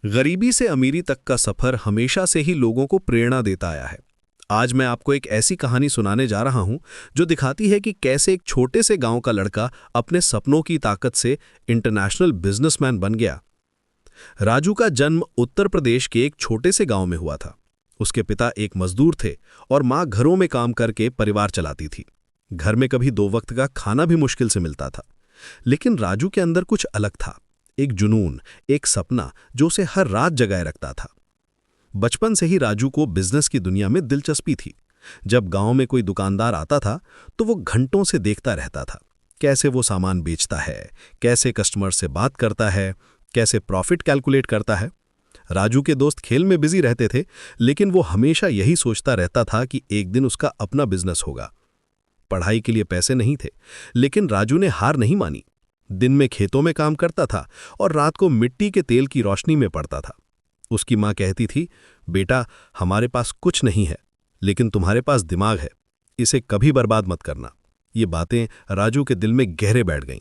गरीबी से अमीरी तक का सफर हमेशा से ही लोगों को प्रेरणा देता आया है। आज मैं आपको एक ऐसी कहानी सुनाने जा रहा हूं जो दिखाती है कि कैसे एक छोटे से गांव का लड़का अपने सपनों की ताकत से इंटरनेशनल बिजनेसमैन बन गया। राजू का जन्म उत्तर प्रदेश के एक छोटे से गांव में हुआ था। उसके पिता एक मजदूर थे और मां घरों में काम करके परिवार चलाती थी। घर में कभी 2 वक्त का खाना भी मुश्किल से मिलता था। लेकिन राजू के अंदर कुछ अलग था, एक जुनून, एक सपना जो उसे हर रात जगाए रखता था। बचपन से ही राजू को बिजनेस की दुनिया में दिलचस्पी थी। जब गांव में कोई दुकानदार आता था तो वो घंटों से देखता रहता था, कैसे वो सामान बेचता है, कैसे कस्टमर से बात करता है, कैसे प्रॉफिट कैलकुलेट करता है। राजू के दोस्त खेल में बिजी रहते थे, लेकिन वो हमेशा यही सोचता रहता था कि एक दिन उसका अपना बिजनेस होगा। पढ़ाई के लिए पैसे नहीं थे, लेकिन राजू ने हार नहीं मानी। दिन में खेतों में काम करता था और रात को मिट्टी के तेल की रोशनी में पड़ता था। उसकी मां कहती थी, बेटा, हमारे पास कुछ नहीं है, लेकिन तुम्हारे पास दिमाग है, इसे कभी बर्बाद मत करना। ये बातें राजू के दिल में गहरे बैठ गईं।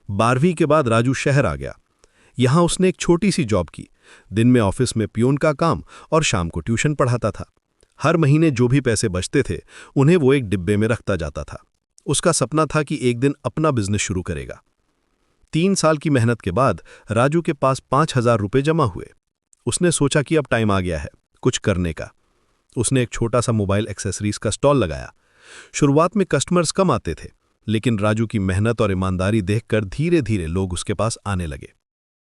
12वीं के बाद राजू शहर आ गया। यहां उसने एक छोटी सी जॉब की। दिन में ऑफिस में पियून का काम और शाम को ट्यूशन पढ़ाता था। हर महीने जो भी पैसे बचते थे उन्हें वो एक डिब्बे में रखता जाता था। उसका सपना था कि एक दिन अपना बिजनेस शुरू करेगा। 3 साल की मेहनत के बाद राजू के पास 5,000 रुपये जमा हुए। उसने सोचा कि अब टाइम आ गया है कुछ करने का। उसने एक छोटा सा मोबाइल एक्सेसरीज का स्टॉल लगाया। शुरुआत में कस्टमर्स कम आते थे, लेकिन राजू की मेहनत और ईमानदारी देखकर धीरे धीरे लोग उसके पास आने लगे।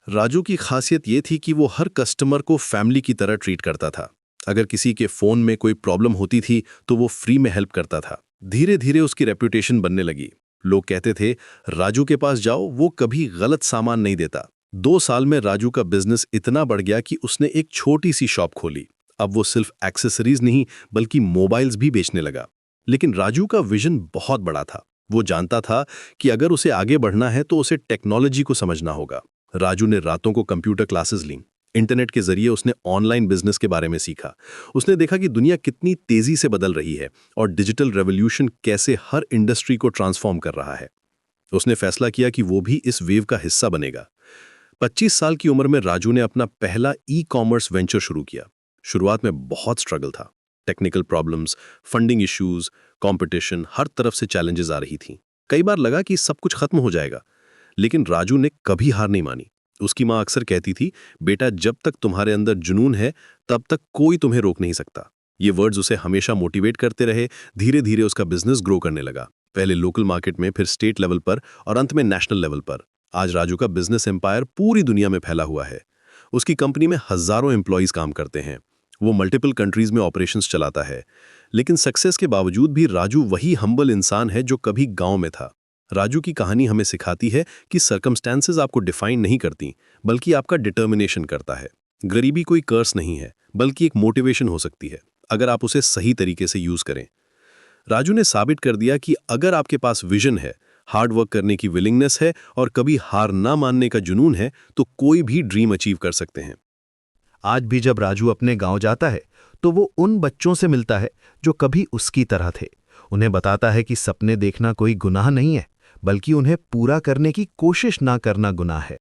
राजू की खासियत ये थी कि वो हर कस्टमर को फैमिली की तरह ट्रीट करता था। अगर किसी के फोन में कोई प्रॉब्लम होती थी तो वो फ्री में हेल्प करता था। धीरे धीरे उसकी रेप्यूटेशन बनने लगी। लोग कहते थे, राजू के पास जाओ, वो कभी गलत सामान नहीं देता। 2 साल में राजू का बिजनेस इतना बढ़ गया कि उसने एक छोटी सी शॉप खोली। अब वो सिर्फ एक्सेसरीज नहीं बल्कि मोबाइल्स भी बेचने लगा। लेकिन राजू का विजन बहुत बड़ा था। वो जानता था कि अगर उसे आगे बढ़ना है तो उसे टेक्नोलॉजी को समझना होगा। राजू ने रातों को कंप्यूटर क्लासेस लीं। इंटरनेट के जरिए उसने ऑनलाइन बिजनेस के बारे में सीखा। उसने देखा कि दुनिया कितनी तेजी से बदल रही है और डिजिटल रेवोल्यूशन कैसे हर इंडस्ट्री को ट्रांसफॉर्म कर रहा है। उसने फैसला किया कि वो भी इस वेव का हिस्सा बनेगा। 25 साल की उम्र में राजू ने अपना पहला ई-कॉमर्स वेंचर शुरू किया। शुरुआत में बहुत स्ट्रगल था। Technical problems, funding issues, competition, हर तरफ से चैलेंजेस आ रही थी। कई बार लगा कि सब कुछ खत्म हो जाएगा, लेकिन राजू ने कभी हार नहीं मानी। उसकी मां अक्सर कहती थी, बेटा, जब तक तुम्हारे अंदर जुनून है तब तक कोई तुम्हें रोक नहीं सकता। ये वर्ड्स उसे हमेशा मोटिवेट करते रहे। धीरे धीरे उसका बिजनेस ग्रो करने लगा, पहले लोकल मार्केट में, फिर स्टेट लेवल पर और अंत में नेशनल लेवल पर। आज राजू का बिजनेस एम्पायर पूरी दुनिया में फैला हुआ है। उसकी कंपनी में हजारों एम्प्लॉयज काम करते हैं। वो मल्टीपल कंट्रीज में ऑपरेशंस चलाता है। लेकिन सक्सेस के बावजूद भी राजू वही हम्बल इंसान है जो कभी गांव में था। राजू की कहानी हमें सिखाती है कि सर्कमस्टेंसेस आपको डिफाइन नहीं करती, बल्कि आपका डिटर्मिनेशन करता है। गरीबी कोई कर्स नहीं है, बल्कि एक मोटिवेशन हो सकती है, अगर आप उसे सही तरीके से यूज करें। राजू ने साबित कर दिया कि अगर आपके पास विजन है, हार्ड वर्क करने की विलिंगनेस है और कभी हार ना मानने का जुनून है, तो कोई भी ड्रीम अचीव कर सकते हैं। आज भी जब राजू अपने गांव जाता है तो वो उन बच्चों से मिलता है जो कभी उसकी तरह थे। उन्हें बताता है कि सपने देखना कोई गुनाह नहीं है, बल्कि उन्हें पूरा करने की कोशिश ना करना गुनाह है।